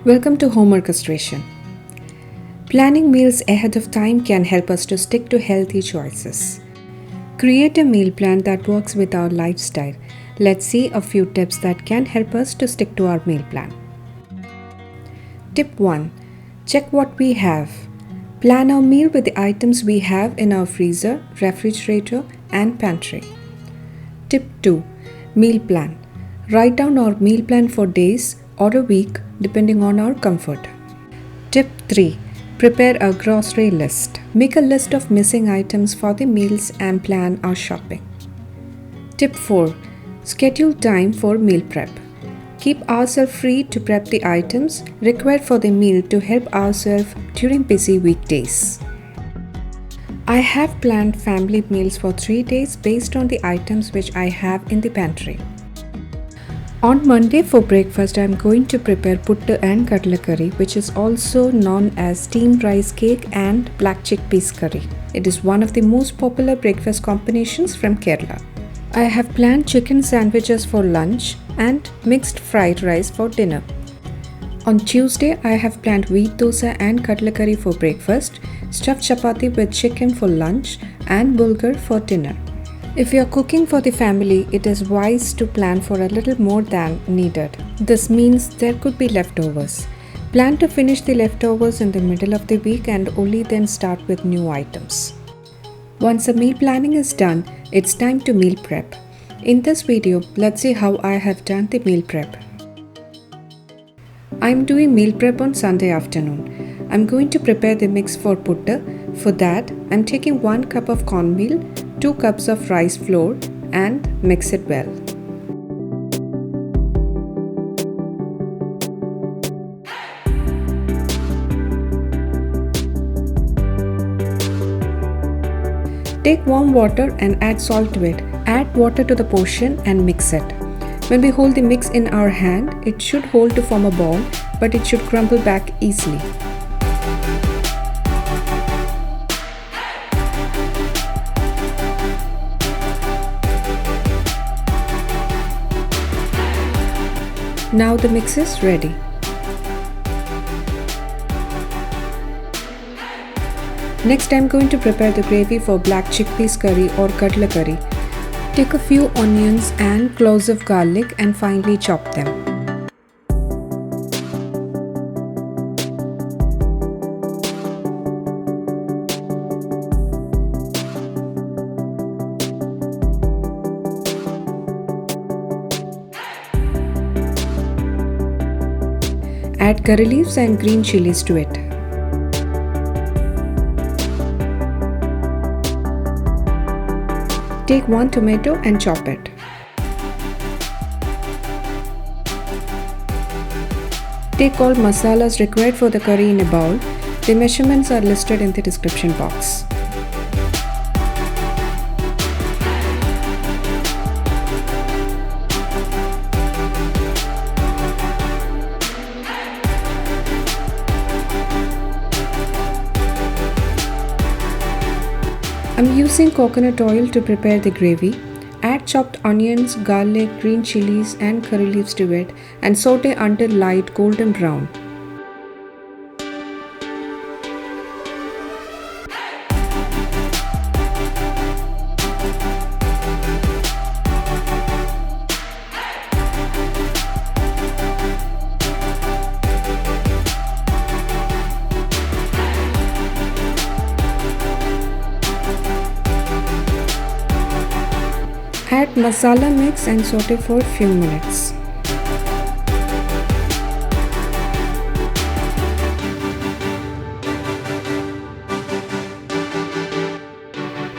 Welcome to Home Orchestration. Planning meals ahead of time can help us to stick to healthy choices. Create a meal plan that works with our lifestyle. Let's see a few tips that can help us to stick to our meal plan. Tip 1. Check what we have. Plan our meal with the items we have in our freezer, refrigerator, and pantry. Tip 2. Meal plan. Write down our meal plan for days or a week depending on our comfort. Tip 3. Prepare a grocery list. Make a list of missing items for the meals and plan our shopping. Tip 4. Schedule time for meal prep. Keep ourselves free to prep the items required for the meal to help ourselves during busy weekdays. I have planned family meals for 3 days based on the items which I have in the pantry. On Monday for breakfast, I am going to prepare puttu and kadla curry, which is also known as steamed rice cake and black chickpeas curry. It is one of the most popular breakfast combinations from Kerala. I have planned chicken sandwiches for lunch and mixed fried rice for dinner. On Tuesday, I have planned wheat dosa and kadla curry for breakfast, stuffed chapati with chicken for lunch, and bulgur for dinner. If you are cooking for the family, it is wise to plan for a little more than needed. This means there could be leftovers. Plan to finish the leftovers in the middle of the week and only then start with new items. Once the meal planning is done, it's time to meal prep. In this video, let's see how I have done the meal prep. I'm doing meal prep on Sunday afternoon. I'm going to prepare the mix for puttu. For that, I'm taking 1 cup of cornmeal, 2 cups of rice flour and mix it well. Take warm water and add salt to it. Add water to the portion and mix it. When we hold the mix in our hand, it should hold to form a ball, but it should crumble back easily. Now the mix is ready. Next, I'm going to prepare the gravy for black chickpeas curry or kadla curry. Take a few onions and cloves of garlic and finely chop them. Add curry leaves and green chilies to it. Take 1 tomato and chop it. Take all masalas required for the curry in a bowl. The measurements are listed in the description box. I'm using coconut oil to prepare the gravy. Add chopped onions, garlic, green chilies and curry leaves to it and saute until light golden brown. Add masala mix and saute for a few minutes.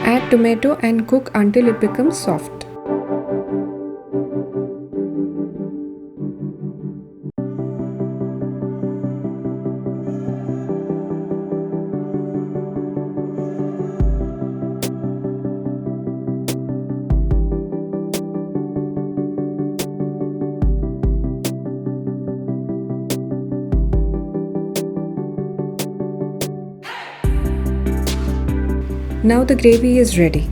Add tomato and cook until it becomes soft. Now the gravy is ready.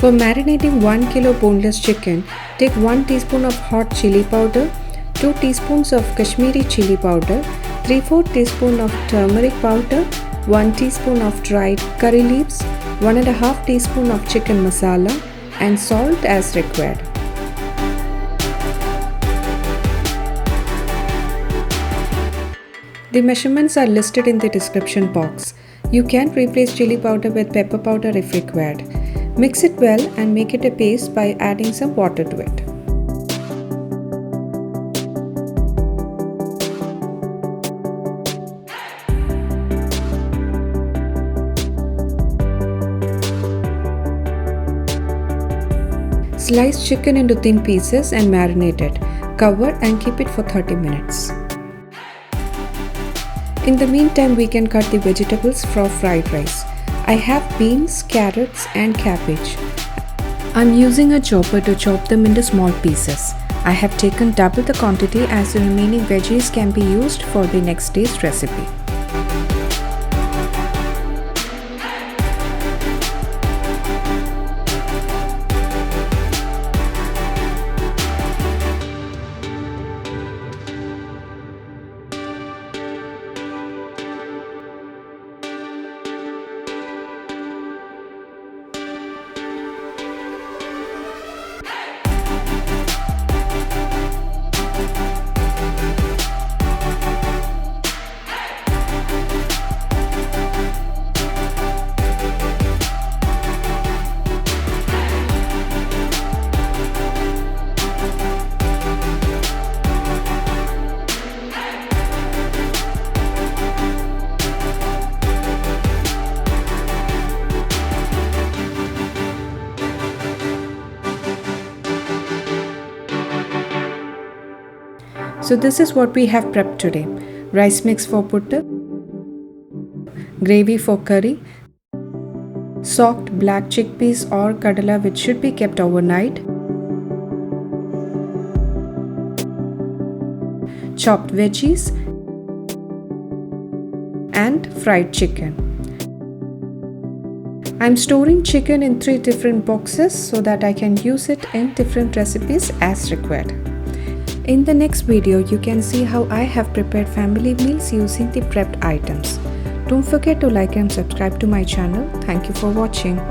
For marinating 1 kilo boneless chicken, take 1 teaspoon of hot chili powder, 2 teaspoons of Kashmiri chili powder, 3/4 teaspoon of turmeric powder, 1 teaspoon of dried curry leaves, 1.5 teaspoon of chicken masala, and salt as required. The measurements are listed in the description box. You can replace chili powder with pepper powder if required. Mix it well and make it a paste by adding some water to it. Slice chicken into thin pieces and marinate it. Cover and keep it for 30 minutes. In the meantime, we can cut the vegetables for fried rice. I have beans, carrots and cabbage. I'm using a chopper to chop them into small pieces. I have taken double the quantity as the remaining veggies can be used for the next day's recipe. So this is what we have prepped today. Rice mix for putta, gravy for curry, soaked black chickpeas or kadala which should be kept overnight, chopped veggies and fried chicken. I'm storing chicken in 3 different boxes so that I can use it in different recipes as required. In the next video, you can see how I have prepared family meals using the prepped items. Don't forget to like and subscribe to my channel. Thank you for watching.